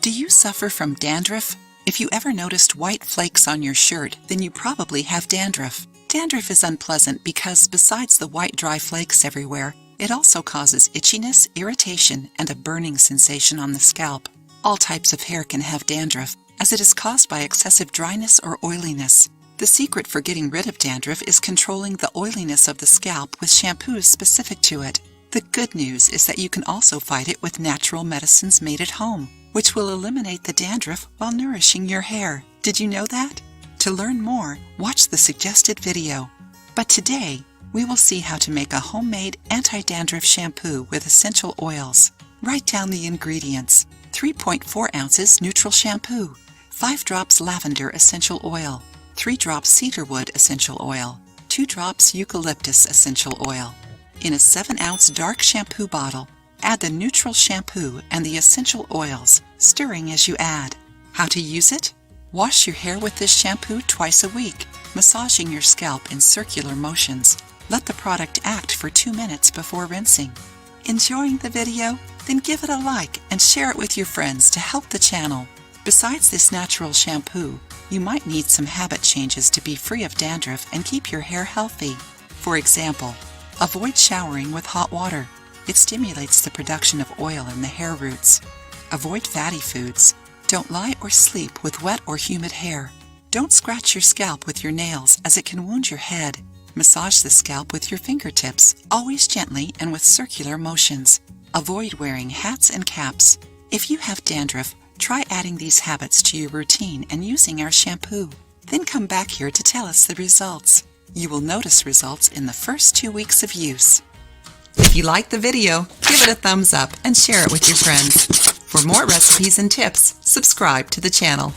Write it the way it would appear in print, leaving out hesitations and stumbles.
Do you suffer from dandruff? If you ever noticed white flakes on your shirt, then you probably have dandruff. Dandruff is unpleasant because besides the white dry flakes everywhere, it also causes itchiness, irritation, and a burning sensation on the scalp. All types of hair can have dandruff, as it is caused by excessive dryness or oiliness. The secret for getting rid of dandruff is controlling the oiliness of the scalp with shampoos specific to it. The good news is that you can also fight it with natural medicines made at home, which will eliminate the dandruff while nourishing your hair. Did you know that? To learn more, watch the suggested video. But today, we will see how to make a homemade anti-dandruff shampoo with essential oils. Write down the ingredients: 3.4 ounces neutral shampoo, 5 drops lavender essential oil, 3 drops cedarwood essential oil, 2 drops eucalyptus essential oil. In a 7-ounce dark shampoo bottle, add the neutral shampoo and the essential oils, stirring as you add. How to use it? Wash your hair with this shampoo twice a week, massaging your scalp in circular motions. Let the product act for 2 minutes before rinsing. Enjoying the video? Then give it a like and share it with your friends to help the channel. Besides this natural shampoo, you might need some habit changes to be free of dandruff and keep your hair healthy. For example, avoid showering with hot water. It stimulates the production of oil in the hair roots. Avoid fatty foods. Don't lie or sleep with wet or humid hair. Don't scratch your scalp with your nails as it can wound your head. Massage the scalp with your fingertips, always gently and with circular motions. Avoid wearing hats and caps. If you have dandruff, try adding these habits to your routine and using our shampoo. Then come back here to tell us the results. You will notice results in the first 2 weeks of use. If you liked the video, give it a thumbs up and share it with your friends. For more recipes and tips, subscribe to the channel.